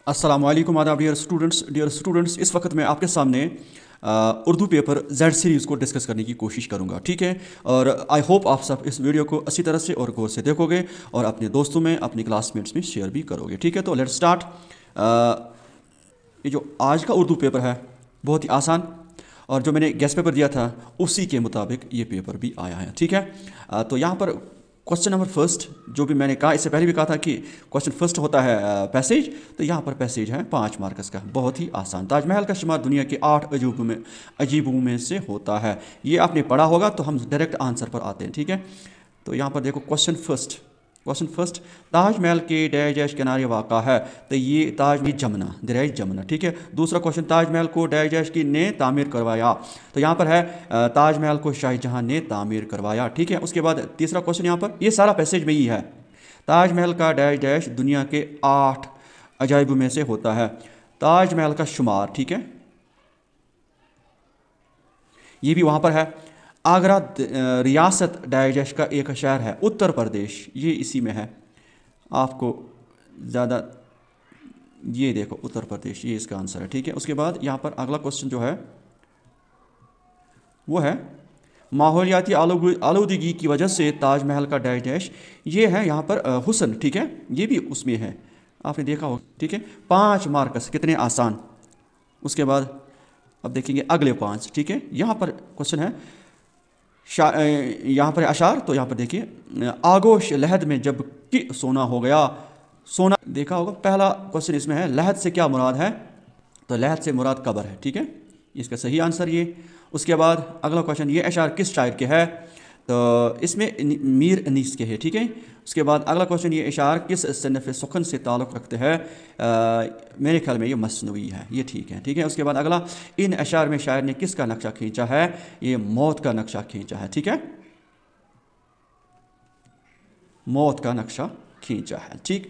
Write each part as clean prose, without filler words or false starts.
अस्सलामुअलैकुम आदाब dear students. इस वक्त मैं आपके सामने उर्दू पेपर जेड सीरीज़ को डिस्कस करने की कोशिश करूंगा, ठीक है। और आई होप आप सब इस वीडियो को अच्छी तरह से और गौर से देखोगे और अपने दोस्तों में, अपने क्लासमेट्स में शेयर भी करोगे, ठीक है। तो लेट्स स्टार्ट। ये जो आज का उर्दू पेपर है बहुत ही आसान, और जो मैंने गेस्ट पेपर दिया था उसी के मुताबिक ये पेपर भी आया है, ठीक है। तो यहाँ पर क्वेश्चन नंबर फर्स्ट, जो भी मैंने कहा, इससे पहले भी कहा था कि क्वेश्चन फर्स्ट होता है पैसेज, तो यहाँ पर पैसेज है 5 मार्क्स का, बहुत ही आसान। ताजमहल का शुमार दुनिया के 8 अजूबों में से होता है। ये आपने पढ़ा होगा, तो हम डायरेक्ट आंसर पर आते हैं, ठीक है। तो यहाँ पर देखो क्वेश्चन फर्स्ट, ताजमहल के डैश डैश किनारे वाक़ा है, तो ये जमुना, दरियाई जमुना, ठीक है। दूसरा क्वेश्चन, ताजमहल को डैश डैश की ने तामीर करवाया, तो यहाँ पर है ताजमहल को शाहजहां ने तामीर करवाया, ठीक है। उसके बाद तीसरा क्वेश्चन, यहाँ पर ये सारा पैसेज में ही है, ताजमहल का डैश डैश दुनिया के 8 अजायब में से होता है। ताजमहल का शुमार, ठीक है, ये भी वहाँ पर है। आगरा रियासत डैश डैश का एक शहर है, उत्तर प्रदेश, ये इसी में है। आपको ज़्यादा ये देखो, उत्तर प्रदेश, ये इसका आंसर है, ठीक है। उसके बाद यहाँ पर अगला क्वेश्चन जो है वो है माहौलियाती आलूदगी की वजह से ताजमहल का डैश डैश, ये है यहाँ पर हुस्न, ठीक है, ये भी उसमें है, आपने देखा हो, ठीक है। 5 मार्क्स, कितने आसान। उसके बाद अब देखेंगे अगले 5, ठीक है। यहाँ पर क्वेश्चन है यहाँ पर अशार, तो यहाँ पर देखिए, आगोश लहद में जब कि सोना हो गया, सोना देखा होगा। पहला क्वेश्चन इसमें है लहद से क्या मुराद है, तो लहद से मुराद कब्र है, ठीक है, इसका सही आंसर ये। उसके बाद अगला क्वेश्चन, ये अशार किस शायर के है, तो इसमें मीर अनीस के है, ठीक है। उसके बाद अगला क्वेश्चन, ये अशार किस सनफ़ सुखन से ताल्लुक़ रखते हैं, मेरे ख्याल में ये मसनवी है, ये ठीक है, ठीक है। उसके बाद अगला, इन अशार में शायर ने किसका नक्शा खींचा है, ये मौत का नक्शा खींचा है, ठीक है, मौत का नक्शा खींचा है, ठीक।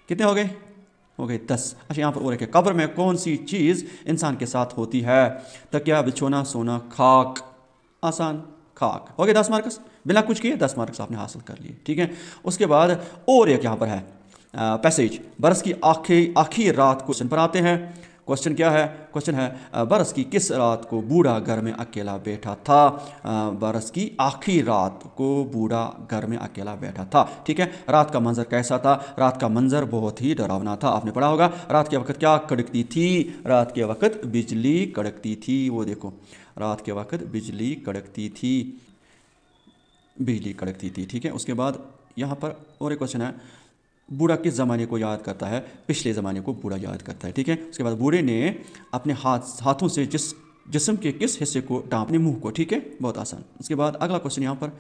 कितने हो गए 10। अच्छा, यहाँ पर और एक, कब्र में कौन सी चीज़ इंसान के साथ होती है, तकिया, बिछोना, सोना, खाक, आसान, खाक। हो गए 10 मार्क्स, बिना कुछ किए 10 मार्क्स आपने हासिल कर लिए, ठीक है। उसके बाद और एक यहाँ पर है पैसेज, बरस की आखिरी रात क्वेश्चन पर आते हैं। क्वेश्चन क्या है, क्वेश्चन है बरस की किस रात को बूढ़ा घर में अकेला बैठा था, बरस की आखिरी रात को बूढ़ा घर में अकेला बैठा था, ठीक है। रात का मंजर कैसा था, रात का मंजर बहुत ही डरावना था, आपने पढ़ा होगा। रात के वक्त क्या कड़कती थी, रात के वक्त बिजली कड़कती थी, वो देखो, रात के वक्त बिजली कड़कती थी, ठीक है। उसके बाद यहाँ पर और एक क्वेश्चन है, बूढ़ा किस ज़माने को याद करता है, पिछले ज़माने को बूढ़ा याद करता है, ठीक है। उसके बाद बूढ़े ने अपने हाथों से जिस्म के किस हिस्से को अपने मुंह को, ठीक है, बहुत आसान। उसके बाद अगला क्वेश्चन यहाँ पर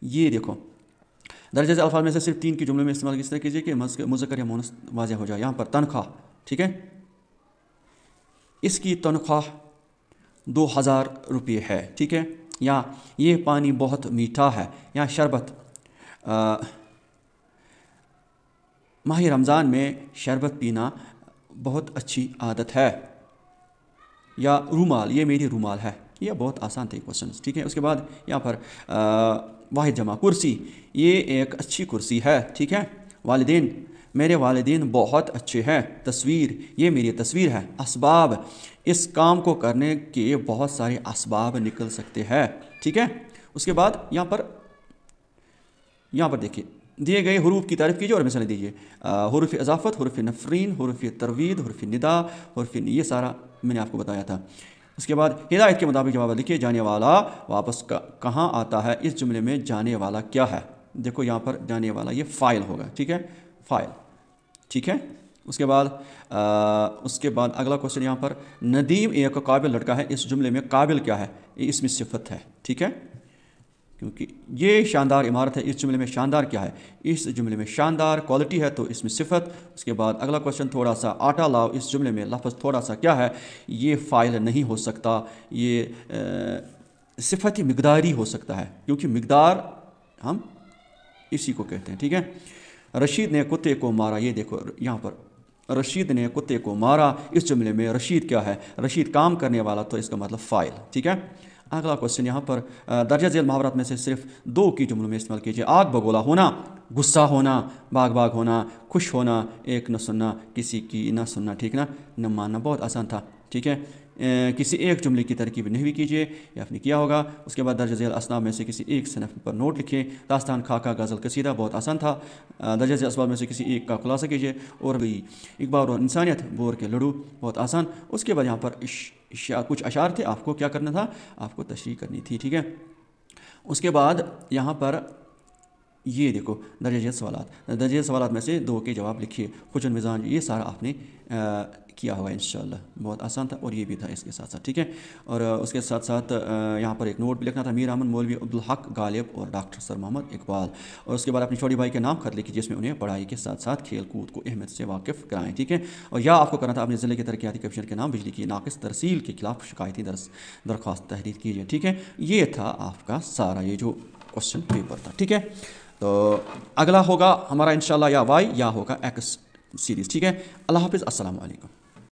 ये देखो, दर्जे अल्फाज में से सिर्फ 3 के जुमले में इस्तेमाल किस तरह कीजिए कि मुज़क्कर या मुअन्नस वाज़ेह हो जाए। यहाँ पर तनख्वाह, ठीक है, इसकी तनख्वाह 2000 रुपये है, ठीक है। या ये पानी बहुत मीठा है, या शरबत, माह रमज़ान में शरबत पीना बहुत अच्छी आदत है। या रूमाल, ये मेरी रूमाल है। ये बहुत आसान थे क्वेश्चन, ठीक है। उसके बाद यहाँ पर वाहिद जमा, कुर्सी, ये एक अच्छी कुर्सी है, ठीक है। वालिदैन, मेरे वालिदैन बहुत अच्छे हैं। तस्वीर, ये मेरी तस्वीर है। असबाब, इस काम को करने के बहुत सारे असबाब निकल सकते हैं, ठीक है। उसके बाद यहाँ पर देखिए, दिए गए हरूफ की तारीफ़ कीजिए और मिसालें दीजिए। हरूफ इज़ाफ़त, हरूफ नफ़रीन, हरूफ तरवीद, हरूफ निदा, हरूफ, ये सारा मैंने आपको बताया था। उसके बाद हिदायत के मुताबिक जवाब लिखिए। जाने वाला वापस कहाँ आता है, इस जुमले में जाने वाला क्या है, देखो यहाँ पर जाने वाला ये फ़ाइल होगा, ठीक है, फ़ाइल, ठीक है। उसके बाद अगला क्वेश्चन यहाँ पर, नदीम एक काबिल लड़का है, इस जुमले में काबिल क्या है, ये इसमें सिफत है, ठीक है, क्योंकि ये शानदार इमारत है, इस जुमले में शानदार क्या है, इस जुमले में शानदार क्वालिटी है, तो इसमें सिफत। उसके बाद अगला क्वेश्चन, थोड़ा सा आटा लाओ, इस जुमले में लफ्ज़ थोड़ा सा क्या है, ये फ़ाइल नहीं हो सकता, ये सिफती मिक़दारी हो सकता है, क्योंकि मिक़दार हम इसी को कहते हैं, ठीक है। रशीद ने कुत्ते को मारा, ये देखो यहाँ पर, रशीद ने कुत्ते को मारा, इस जुमले में रशीद क्या है, रशीद काम करने वाला, तो इसका मतलब फ़ाइल, ठीक है। अगला क्वेश्चन यहाँ पर दर्ज झेल मुहावरात में से सिर्फ 2 की जुमलों में इस्तेमाल कीजिए। आग बगोला होना, गुस्सा होना, बाग बाग होना, खुश होना, एक न सुनना, किसी की न सुनना, ठीक ना, न मानना। बहुत आसान था, ठीक है। किसी एक जुमले की तरकीब नहीं कीजिए, ये आपने किया होगा। उसके बाद दर्ज झेल असनाफ में से किसी एक सनफ पर नोट लिखिए। दास्तान, खाका, गज़ल, कसीदा, बहुत आसान था। दर्ज झेल असबाब में से किसी एक का खुलासा कीजिए। और भी इकबाल और इंसानियत, बोर के लड़ू, बहुत आसान। उसके बाद यहाँ पर कुछ अशार थे, आपको क्या करना था, आपको तशरीह करनी थी, ठीक है। उसके बाद यहाँ पर ये देखो दर्ज झेल सवालात, दर्ज झेल सवालात में से 2 के जवाब लिखिए। खुजन मिजाज, ये सारा आपने किया होगा इंशाल्लाह, बहुत आसान था। और ये भी था इसके साथ साथ, ठीक है। और उसके साथ साथ यहाँ पर एक नोट भी लिखना था, मीर अहमद मौलवी अब्दुल हक गालिब और डॉक्टर सर मोहम्मद इकबाल। और उसके बाद अपने छोटे भाई के नाम खत लिखिए जिसमें उन्हें पढ़ाई के साथ साथ खेल कूद को अहमियत से वाकिफ़ कराएं, ठीक है। और यह आपको करना था अपने ज़िले के तरक्याती कमीशन के नाम बिजली की नाकिस तरसील के खिलाफ शिकायती दरख्वास्त तहरीर कीजिए, ठीक है। ये था आपका सारा ये जो क्वेश्चन पेपर था, ठीक है। तो अगला होगा हमारा इंशाल्लाह या वाई या होगा एक्स सीरीज़, ठीक है। अल्लाह हाफिज़, अस्सलाम वालेकुम।